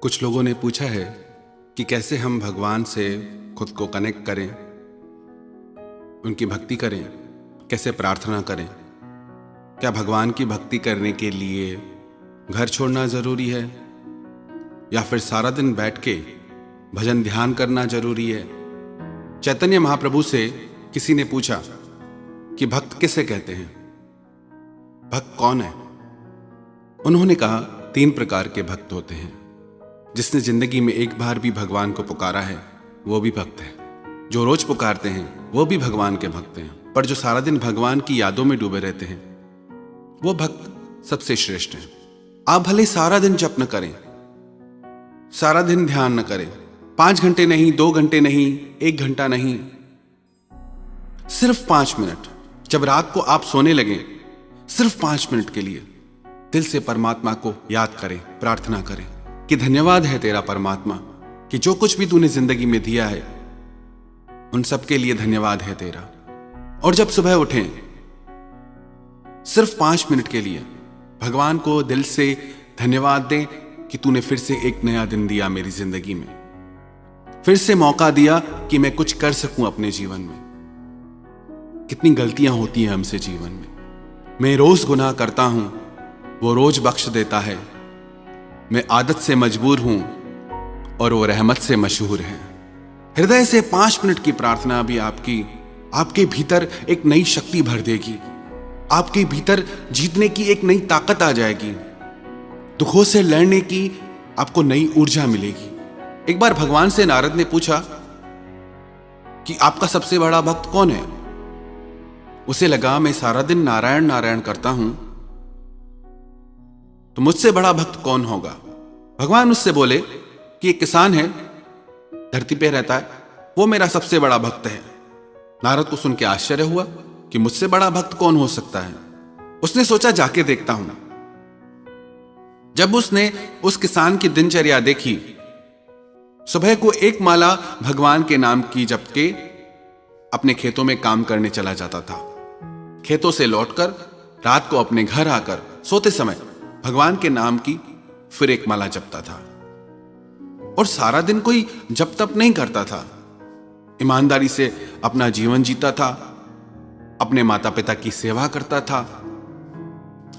कुछ लोगों ने पूछा है कि कैसे हम भगवान से खुद को कनेक्ट करें, उनकी भक्ति करें, कैसे प्रार्थना करें। क्या भगवान की भक्ति करने के लिए घर छोड़ना ज़रूरी है या फिर सारा दिन बैठ के भजन ध्यान करना ज़रूरी है। चैतन्य महाप्रभु से किसी ने पूछा कि भक्त किसे कहते हैं, भक्त कौन है। उन्होंने कहा 3 प्रकार के भक्त होते हैं। जिसने जिंदगी में एक बार भी भगवान को पुकारा है वो भी भक्त है, जो रोज पुकारते हैं वो भी भगवान के भक्त हैं, पर जो सारा दिन भगवान की यादों में डूबे रहते हैं वो भक्त सबसे श्रेष्ठ हैं। आप भले सारा दिन जप न करें, सारा दिन ध्यान न करें, 5 घंटे नहीं, 2 घंटे नहीं, 1 घंटा नहीं, सिर्फ 5 मिनट जब रात को आप सोने लगे, सिर्फ 5 मिनट के लिए दिल से परमात्मा को याद करें, प्रार्थना करें कि धन्यवाद है तेरा परमात्मा कि जो कुछ भी तूने जिंदगी में दिया है उन सब के लिए धन्यवाद है तेरा। और जब सुबह उठें, सिर्फ 5 मिनट के लिए भगवान को दिल से धन्यवाद दें कि तूने फिर से एक नया दिन दिया मेरी जिंदगी में, फिर से मौका दिया कि मैं कुछ कर सकूं अपने जीवन में। कितनी गलतियां होती हैं हमसे जीवन में, मैं रोज गुनाह करता हूं, वो रोज बख्श देता है। मैं आदत से मजबूर हूं और वो रहमत से मशहूर है। हृदय से 5 मिनट की प्रार्थना भी आपके भीतर एक नई शक्ति भर देगी, आपके भीतर जीतने की एक नई ताकत आ जाएगी, दुखों से लड़ने की आपको नई ऊर्जा मिलेगी। एक बार भगवान से नारद ने पूछा कि आपका सबसे बड़ा भक्त कौन है। उसे लगा मैं सारा दिन नारायण नारायण करता हूं तो मुझसे बड़ा भक्त कौन होगा। भगवान उससे बोले कि एक किसान है, धरती पे रहता है, वो मेरा सबसे बड़ा भक्त है। नारद को सुन के आश्चर्य हुआ कि मुझसे बड़ा भक्त कौन हो सकता है। उसने सोचा जाके देखता हूं। जब उसने उस किसान की दिनचर्या देखी, सुबह को 1 माला भगवान के नाम की जप के अपने खेतों में काम करने चला जाता था। खेतों से लौटकर रात को अपने घर आकर सोते समय भगवान के नाम की फिर 1 माला जपता था और सारा दिन कोई जप तप नहीं करता था। ईमानदारी से अपना जीवन जीता था, अपने माता पिता की सेवा करता था,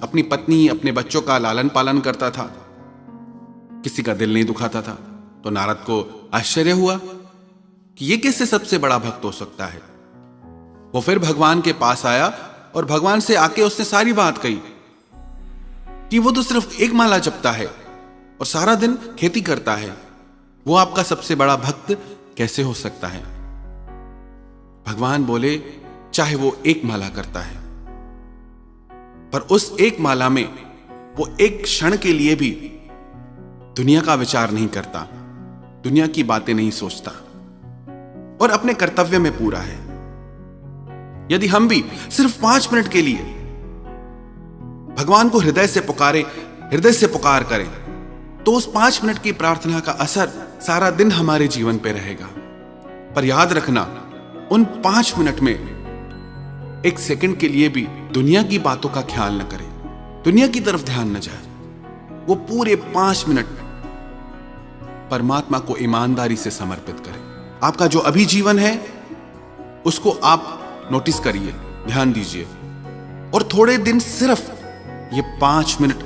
अपनी पत्नी अपने बच्चों का लालन पालन करता था, किसी का दिल नहीं दुखाता था। तो नारद को आश्चर्य हुआ कि ये कैसे सबसे बड़ा भक्त हो सकता है। वो फिर भगवान के पास आया और भगवान से आके उसने सारी बात कही कि वो तो सिर्फ 1 माला जपता है और सारा दिन खेती करता है, वो आपका सबसे बड़ा भक्त कैसे हो सकता है। भगवान बोले चाहे वो 1 माला करता है, पर उस 1 माला में वो एक क्षण के लिए भी दुनिया का विचार नहीं करता, दुनिया की बातें नहीं सोचता और अपने कर्तव्य में पूरा है। यदि हम भी सिर्फ 5 मिनट के लिए भगवान को हृदय से पुकारें, हृदय से पुकार करें, तो उस 5 मिनट की प्रार्थना का असर सारा दिन हमारे जीवन पे रहेगा। पर याद रखना, उन 5 मिनट में 1 सेकंड के लिए भी दुनिया की बातों का ख्याल न करें, दुनिया की तरफ ध्यान न जाए। वो पूरे 5 मिनट परमात्मा को ईमानदारी से समर्पित करें। आपका जो अभी जीवन है उसको आप नोटिस करिए, ध्यान दीजिए और थोड़े दिन सिर्फ ये 5 मिनट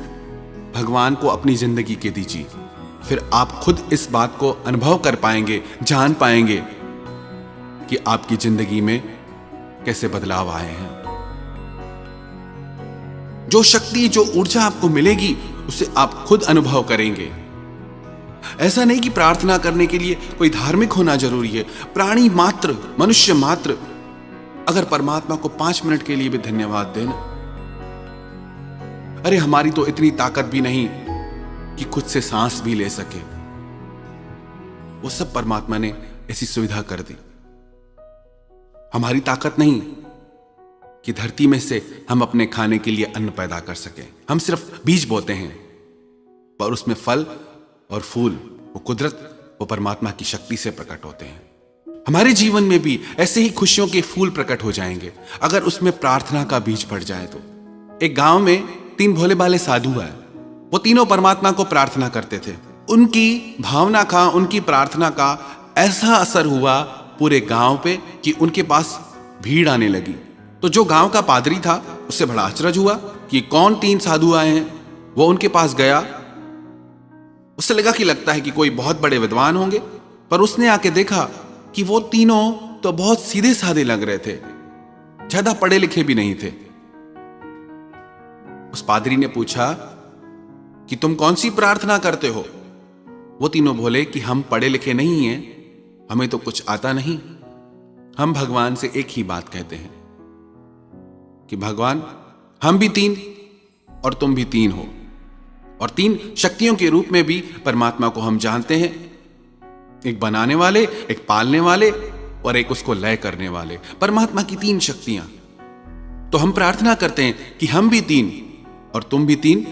भगवान को अपनी जिंदगी के दीजिए। फिर आप खुद इस बात को अनुभव कर पाएंगे, जान पाएंगे कि आपकी जिंदगी में कैसे बदलाव आए हैं। जो शक्ति, जो ऊर्जा आपको मिलेगी उसे आप खुद अनुभव करेंगे। ऐसा नहीं कि प्रार्थना करने के लिए कोई धार्मिक होना जरूरी है। प्राणी मात्र, मनुष्य मात्र अगर परमात्मा को 5 मिनट के लिए भी धन्यवाद देना, अरे हमारी तो इतनी ताकत भी नहीं कि खुद से सांस भी ले सके, वो सब परमात्मा ने ऐसी सुविधा कर दी। हमारी ताकत नहीं कि धरती में से हम अपने खाने के लिए अन्न पैदा कर सके। हम सिर्फ बीज बोते हैं, पर उसमें फल और फूल वो कुदरत, वो परमात्मा की शक्ति से प्रकट होते हैं। हमारे जीवन में भी ऐसे ही खुशियों के फूल प्रकट हो जाएंगे अगर उसमें प्रार्थना का बीज पड़ जाए तो। एक गांव में 3 भोले भाले साधु है, वो तीनों परमात्मा को प्रार्थना करते थे। उनकी भावना का, उनकी प्रार्थना का ऐसा असर हुआ पूरे गांव पे कि उनके पास भीड़ आने लगी। तो जो गांव का पादरी था उससे बड़ा अचरज हुआ कि कौन 3 साधु आए हैं। वो उनके पास गया, उससे लगा कि लगता है कि कोई बहुत बड़े विद्वान होंगे, पर उसने आके देखा कि वो तीनों तो बहुत सीधे साधे लग रहे थे, ज्यादा पढ़े लिखे भी नहीं थे। उस पादरी ने पूछा कि तुम कौन सी प्रार्थना करते हो? वो तीनों बोले कि हम पढ़े लिखे नहीं हैं, हमें तो कुछ आता नहीं। हम भगवान से एक ही बात कहते हैं कि भगवान, हम भी 3 और तुम भी 3 हो, और 3 शक्तियों के रूप में भी परमात्मा को हम जानते हैं, एक बनाने वाले, एक पालने वाले और एक उसको लय करने वाले। परमात्मा की 3 शक्तियां। तो हम प्रार्थना करते हैं कि हम भी 3 और तुम भी 3,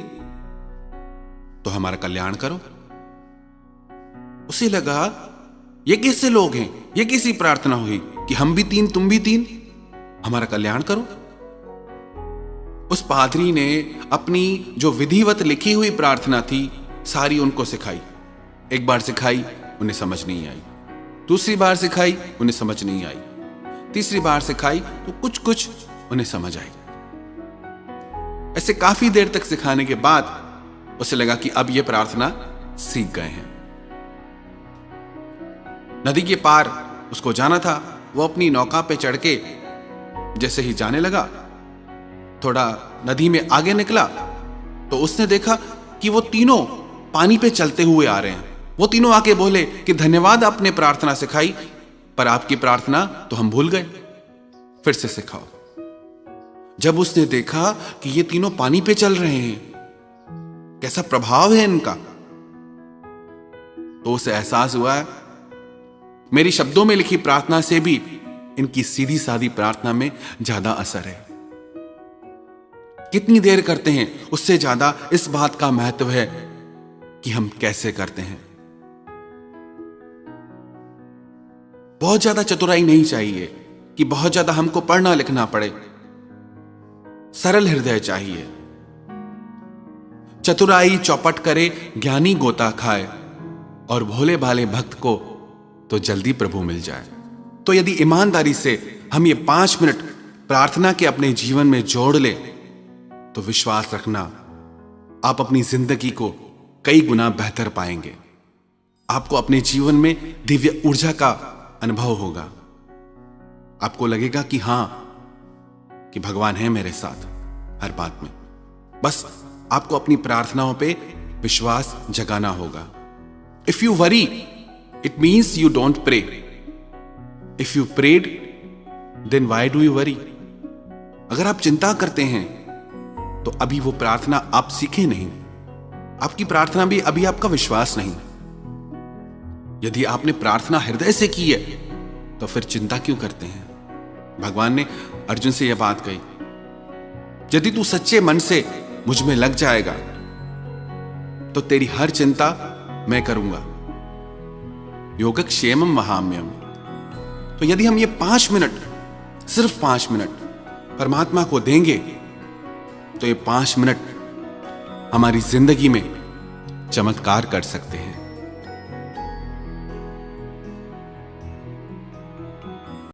तो हमारा कल्याण करो। उसे लगा ये कैसे लोग हैं, ये कैसी प्रार्थना हुई कि हम भी 3 तुम भी 3, हमारा कल्याण करो। उस पादरी ने अपनी जो विधिवत लिखी हुई प्रार्थना थी सारी उनको सिखाई। एक बार सिखाई, उन्हें समझ नहीं आई। दूसरी बार सिखाई, उन्हें समझ नहीं आई। तीसरी बार सिखाई तो कुछ कुछ उन्हें समझ आई। ऐसे काफी देर तक सिखाने के बाद उसे लगा कि अब यह प्रार्थना सीख गए हैं। नदी के पार उसको जाना था। वो अपनी नौका पे चढ़ के जैसे ही जाने लगा, थोड़ा नदी में आगे निकला तो उसने देखा कि वो तीनों पानी पे चलते हुए आ रहे हैं। वो तीनों आके बोले कि धन्यवाद, आपने प्रार्थना सिखाई, पर आपकी प्रार्थना तो हम भूल गए, फिर से सिखाओ। जब उसने देखा कि ये तीनों पानी पे चल रहे हैं, कैसा प्रभाव है इनका, तो उसे एहसास हुआ मेरी शब्दों में लिखी प्रार्थना से भी इनकी सीधी सादी प्रार्थना में ज्यादा असर है। कितनी देर करते हैं उससे ज्यादा इस बात का महत्व है कि हम कैसे करते हैं। बहुत ज्यादा चतुराई नहीं चाहिए कि बहुत ज्यादा हमको पढ़ना लिखना पड़े। सरल हृदय चाहिए। चतुराई चौपट करे, ज्ञानी गोता खाए, और भोले भाले भक्त को तो जल्दी प्रभु मिल जाए। तो यदि ईमानदारी से हम ये 5 मिनट प्रार्थना के अपने जीवन में जोड़ ले, तो विश्वास रखना आप अपनी जिंदगी को कई गुना बेहतर पाएंगे। आपको अपने जीवन में दिव्य ऊर्जा का अनुभव होगा। आपको लगेगा कि हां, कि भगवान है मेरे साथ हर बात में। बस आपको अपनी प्रार्थनाओं पे विश्वास जगाना होगा। If you worry, it means you don't pray. If you prayed, then why do you worry? अगर आप चिंता करते हैं तो अभी वो प्रार्थना आप सीखे नहीं। आपकी प्रार्थना भी अभी आपका विश्वास नहीं। यदि आपने प्रार्थना हृदय से की है तो फिर चिंता क्यों करते हैं? भगवान ने अर्जुन से यह बात कही, यदि तू सच्चे मन से मुझ में लग जाएगा तो तेरी हर चिंता मैं करूंगा। योगक्षेमम वहाम्यम। तो यदि हम ये 5 मिनट, सिर्फ 5 मिनट परमात्मा को देंगे, तो ये 5 मिनट हमारी जिंदगी में चमत्कार कर सकते हैं।